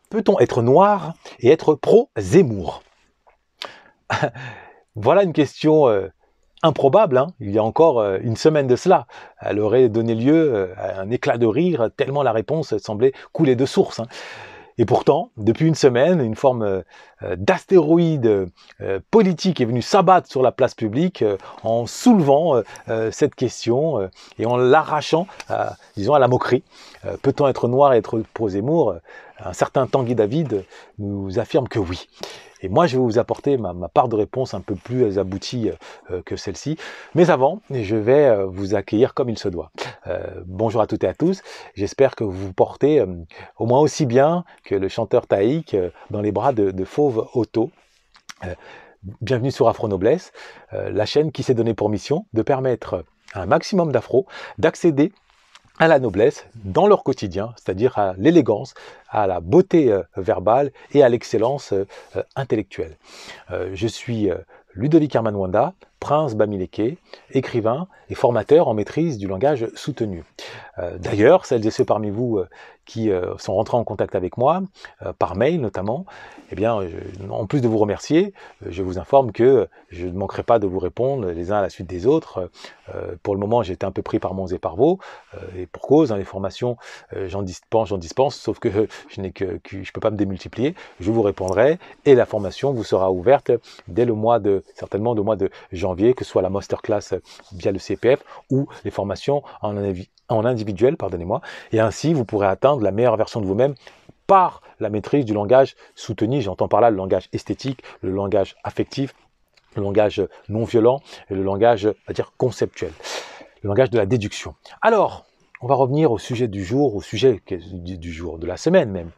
Peut-on être noir et être pro-Zemmour? Voilà une question improbable, hein. Il y a encore une semaine de cela. Elle aurait donné lieu à un éclat de rire, tellement la réponse semblait couler de source, hein. Et pourtant, depuis une semaine, une forme d'astéroïde politique est venue s'abattre sur la place publique en soulevant cette question et en l'arrachant, disons, à la moquerie. Peut-on être noir et être pro-Zemmour? Un certain Tanguy David nous affirme que oui. Et moi, je vais vous apporter ma part de réponse un peu plus aboutie que celle-ci. Mais avant, je vais vous accueillir comme il se doit. Bonjour à toutes et à tous. J'espère que vous vous portez au moins aussi bien que le chanteur Taïk dans les bras de Fauve Otto. Bienvenue sur Afro Noblesse, la chaîne qui s'est donnée pour mission de permettre à un maximum d'afro d'accéder à la noblesse dans leur quotidien, c'est-à-dire à l'élégance, à la beauté verbale et à l'excellence intellectuelle. Je suis Ludovic Armanwanda, prince Bamileke, écrivain et formateur en maîtrise du langage soutenu. D'ailleurs, celles et ceux parmi vous qui sont rentrés en contact avec moi, par mail notamment, eh bien, en plus de vous remercier, je vous informe que je ne manquerai pas de vous répondre les uns à la suite des autres. Pour le moment, j'ai été un peu pris par Mons et par Vaux, et pour cause, hein, les formations, j'en dispense, sauf que je peux pas me démultiplier. Je vous répondrai, et la formation vous sera ouverte dès certainement le mois de janvier, que ce soit la masterclass via le CPF ou les formations en individuel, pardonnez-moi, et ainsi vous pourrez atteindre la meilleure version de vous-même par la maîtrise du langage soutenu. J'entends par là le langage esthétique, le langage affectif, le langage non violent et le langage, on va dire, conceptuel, le langage de la déduction. Alors, on va revenir au sujet du jour, au sujet du jour, de la semaine même.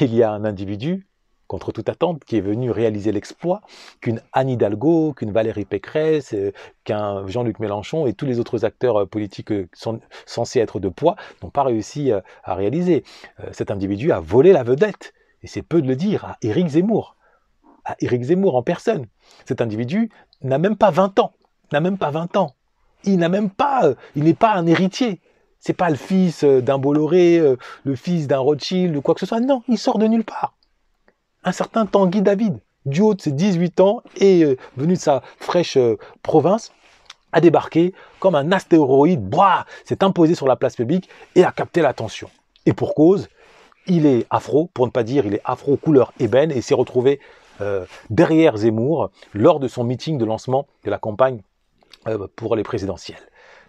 Il y a un individu, contre toute attente, qui est venu réaliser l'exploit qu'une Anne Hidalgo, qu'une Valérie Pécresse, qu'un Jean-Luc Mélenchon et tous les autres acteurs politiques sont censés être de poids n'ont pas réussi à réaliser. Cet individu a volé la vedette, et c'est peu de le dire, à Éric Zemmour. À Éric Zemmour en personne. Cet individu n'a même pas 20 ans. Il n'est pas un héritier. C'est pas le fils d'un Bolloré, le fils d'un Rothschild ou quoi que ce soit. Non, il sort de nulle part. Un certain Tanguy David, du haut de ses 18 ans et venu de sa fraîche province, a débarqué comme un astéroïde, s'est imposé sur la place publique et a capté l'attention. Et pour cause, il est afro, pour ne pas dire il est afro couleur ébène, et s'est retrouvé derrière Zemmour lors de son meeting de lancement de la campagne pour les présidentielles.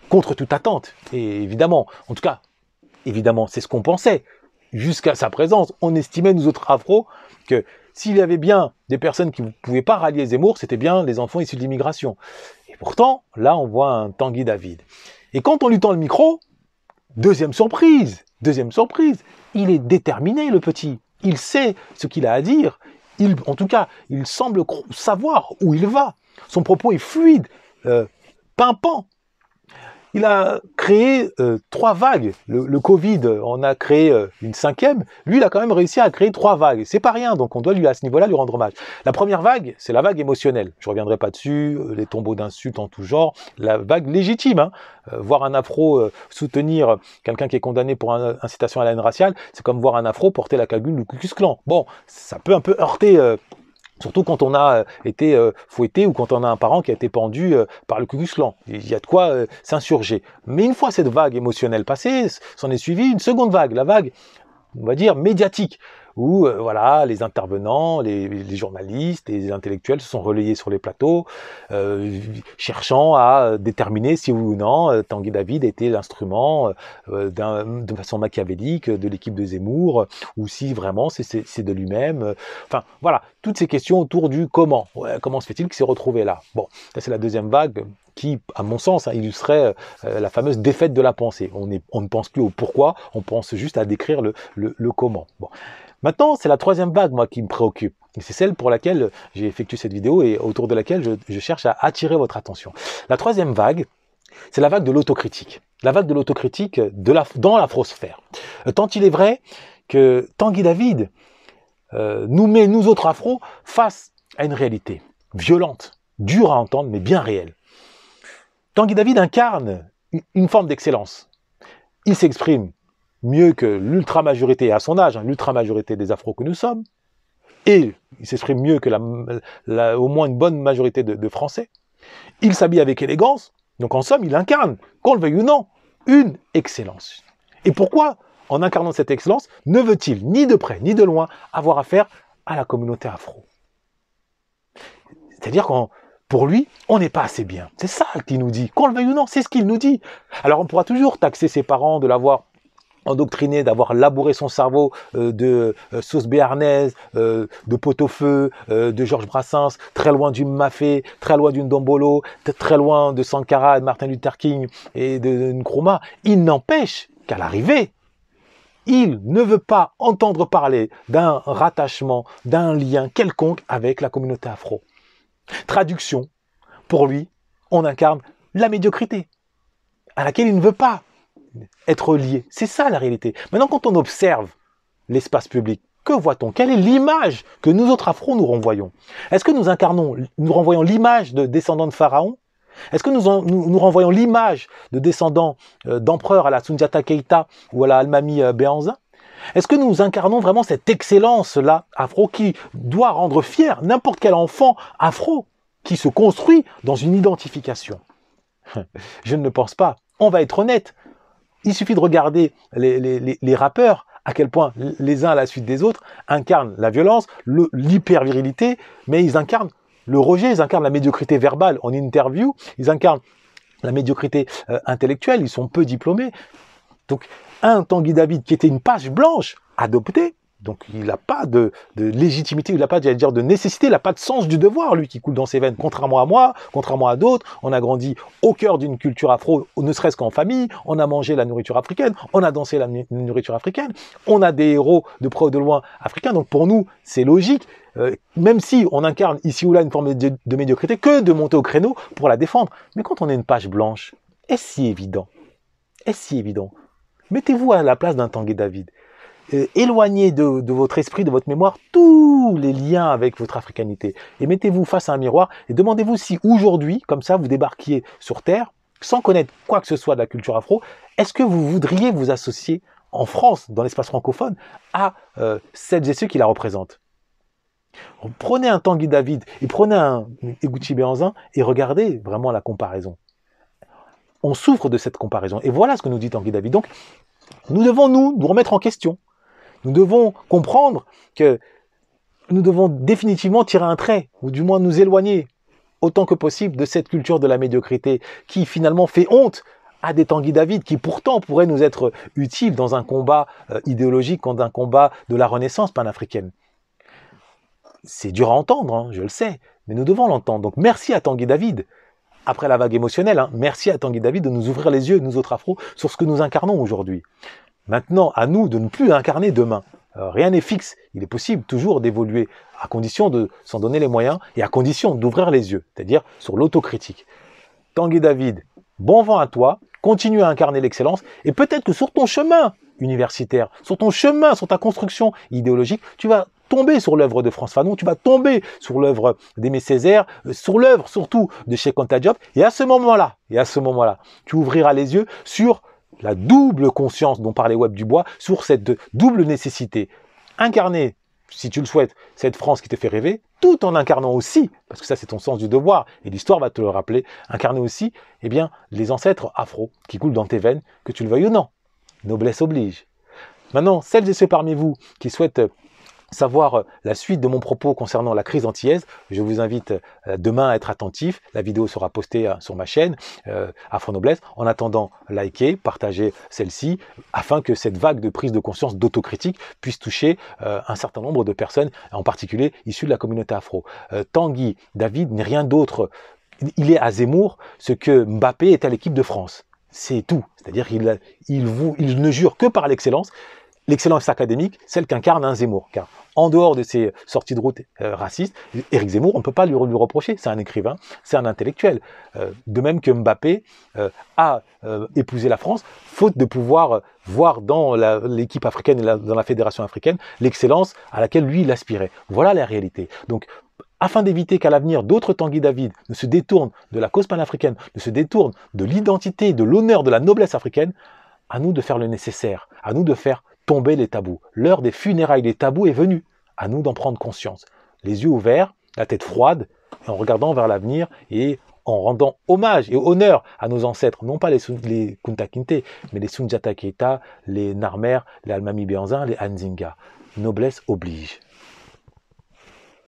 Contre toute attente, et évidemment, en tout cas, évidemment, c'est ce qu'on pensait. Jusqu'à sa présence, on estimait, nous autres afro, que s'il y avait bien des personnes qui ne pouvaient pas rallier Zemmour, c'était bien les enfants issus de l'immigration. Et pourtant, là, on voit un Tanguy David. Et quand on lui tend le micro, deuxième surprise, il est déterminé, le petit. Il sait ce qu'il a à dire. En tout cas, il semble savoir où il va. Son propos est fluide, pimpant. Il a créé 3 vagues. Le Covid en a créé une 5e. Lui, il a quand même réussi à créer 3 vagues. C'est pas rien, donc on doit à ce niveau-là lui rendre hommage. La première vague, c'est la vague émotionnelle. Je reviendrai pas dessus, les tombeaux d'insultes en tout genre. La vague légitime, hein. Voir un afro soutenir quelqu'un qui est condamné pour incitation à la haine raciale, c'est comme voir un afro porter la cagoule du Ku Klux Klan. Bon, ça peut un peu heurter... Surtout quand on a été fouetté ou quand on a un parent qui a été pendu par le Ku Klux Klan. Il y a de quoi s'insurger. Mais une fois cette vague émotionnelle passée, s'en est suivie une seconde vague, la vague, on va dire, médiatique, où voilà, les intervenants, les journalistes, les intellectuels se sont relayés sur les plateaux, cherchant à déterminer si oui ou non Tanguy David était l'instrument de façon machiavélique de l'équipe de Zemmour, ou si vraiment c'est de lui-même. Enfin voilà, toutes ces questions autour du comment. Ouais, comment se fait-il qu'il s'est retrouvé là? Bon, ça c'est la deuxième vague qui, à mon sens, illustrait la fameuse défaite de la pensée. On ne pense plus au pourquoi, on pense juste à décrire le comment. Bon. Maintenant, c'est la troisième vague, moi, qui me préoccupe. Et c'est celle pour laquelle j'ai effectué cette vidéo et autour de laquelle je cherche à attirer votre attention. La troisième vague, c'est la vague de l'autocritique. La vague de l'autocritique dans l'afrosphère. Tant il est vrai que Tanguy David nous met, nous autres afros, face à une réalité violente, dure à entendre, mais bien réelle. Tanguy David incarne une forme d'excellence. Il s'exprime mieux que l'ultra-majorité, à son âge, hein, l'ultra-majorité des Afro que nous sommes, et il s'exprime mieux que au moins une bonne majorité de Français. Il s'habille avec élégance, donc en somme, il incarne, qu'on le veuille ou non, une excellence. Et pourquoi, en incarnant cette excellence, ne veut-il ni de près ni de loin avoir affaire à la communauté afro? C'est-à-dire que pour lui, on n'est pas assez bien. C'est ça qu'il nous dit, qu'on le veuille ou non, c'est ce qu'il nous dit. Alors on pourra toujours taxer ses parents de l'avoir endoctriné, d'avoir labouré son cerveau de sauce béarnaise, de pot-au-feu, de Georges Brassens, très loin du Mafé, très loin d'une Dombolo, très loin de Sankara, de Martin Luther King et de Nkrumah. Il n'empêche qu'à l'arrivée, il ne veut pas entendre parler d'un rattachement, d'un lien quelconque avec la communauté afro. Traduction, pour lui, on incarne la médiocrité, à laquelle il ne veut pas être lié. C'est ça la réalité. Maintenant, quand on observe l'espace public, que voit-on? Quelle est l'image que nous autres afros nous renvoyons? Est-ce que nous renvoyons l'image de descendants de pharaons? Est-ce que nous renvoyons l'image de descendants d'empereurs à la Soundiata Keïta ou à la Almami Béhanzin? Est-ce que nous incarnons vraiment cette excellence-là afro qui doit rendre fier n'importe quel enfant afro qui se construit dans une identification? Je ne le pense pas. On va être honnête. Il suffit de regarder les rappeurs, à quel point les uns à la suite des autres incarnent la violence, l'hyper-virilité, mais ils incarnent le rejet, ils incarnent la médiocrité verbale en interview, ils incarnent la médiocrité intellectuelle, ils sont peu diplômés. Donc, un Tanguy David qui était une page blanche adoptée, donc il n'a pas de légitimité, il n'a pas, j'allais dire, de nécessité, il n'a pas de sens du devoir, lui, qui coule dans ses veines, contrairement à moi, contrairement à d'autres. On a grandi au cœur d'une culture afro, ne serait-ce qu'en famille, on a mangé la nourriture africaine, on a dansé la nourriture africaine, on a des héros de près ou de loin africains, donc pour nous, c'est logique, même si on incarne ici ou là une forme de médiocrité, que de monter au créneau pour la défendre. Mais quand on est une page blanche, est-ce si évident? Est-ce si évident? Mettez-vous à la place d'un Tanguy David. Éloignez de votre esprit, de votre mémoire, tous les liens avec votre africanité. Et mettez-vous face à un miroir et demandez-vous si aujourd'hui, comme ça, vous débarquiez sur Terre, sans connaître quoi que ce soit de la culture afro, est-ce que vous voudriez vous associer en France, dans l'espace francophone, à celles et ceux qui la représentent? Prenez un Tanguy David et prenez un Eguchi Béhanzin et regardez vraiment la comparaison. On souffre de cette comparaison. Et voilà ce que nous dit Tanguy David. Donc, nous devons nous remettre en question. Nous devons comprendre que nous devons définitivement tirer un trait, ou du moins nous éloigner autant que possible de cette culture de la médiocrité qui finalement fait honte à des Tanguy David qui pourtant pourraient nous être utiles dans un combat idéologique, dans un combat de la Renaissance panafricaine. C'est dur à entendre, hein, je le sais, mais nous devons l'entendre. Donc merci à Tanguy David, après la vague émotionnelle, hein, merci à Tanguy David de nous ouvrir les yeux, nous autres afros, sur ce que nous incarnons aujourd'hui. Maintenant, à nous de ne plus incarner demain. Rien n'est fixe. Il est possible toujours d'évoluer, à condition de s'en donner les moyens et à condition d'ouvrir les yeux, c'est-à-dire sur l'autocritique. Tanguy David, bon vent à toi, continue à incarner l'excellence et peut-être que sur ton chemin universitaire, sur ton chemin, sur ta construction idéologique, tu vas tomber sur l'œuvre de Frantz Fanon, tu vas tomber sur l'œuvre d'Aimé Césaire, sur l'œuvre surtout de Cheikh Anta Diop, et à ce moment-là, tu ouvriras les yeux sur la double conscience dont parlait Webb Dubois, sur cette double nécessité. Incarner, si tu le souhaites, cette France qui te fait rêver, tout en incarnant aussi, parce que ça c'est ton sens du devoir, et l'histoire va te le rappeler, incarner aussi, eh bien, les ancêtres afro qui coulent dans tes veines, que tu le veuilles ou non. Noblesse oblige. Maintenant, celles et ceux parmi vous qui souhaitent savoir la suite de mon propos concernant la crise antillaise, je vous invite demain à être attentif. La vidéo sera postée sur ma chaîne Afro Noblesse. En attendant, likez, partagez celle-ci afin que cette vague de prise de conscience d'autocritique puisse toucher un certain nombre de personnes, en particulier issues de la communauté afro. Tanguy David n'est rien d'autre. Il est à Zemmour ce que Mbappé est à l'équipe de France. C'est tout. C'est-à-dire qu'il ne jure que par l'excellence. L'excellence académique, celle qu'incarne un Zemmour. Car en dehors de ses sorties de route racistes, Éric Zemmour, on ne peut pas lui reprocher. C'est un écrivain, c'est un intellectuel. De même que Mbappé a épousé la France, faute de pouvoir voir dans l'équipe africaine et dans la fédération africaine l'excellence à laquelle lui, il aspirait. Voilà la réalité. Donc, afin d'éviter qu'à l'avenir, d'autres Tanguy David ne se détournent de la cause panafricaine, ne se détournent de l'identité, de l'honneur, de la noblesse africaine, à nous de faire le nécessaire, à nous de faire tomber les tabous. L'heure des funérailles des tabous est venue, à nous d'en prendre conscience. Les yeux ouverts, la tête froide, en regardant vers l'avenir et en rendant hommage et honneur à nos ancêtres, non pas les Kunta Kinte, mais les Soundiata Keita, les Narmer, les Almami Béanzin, les Anzinga. Noblesse oblige.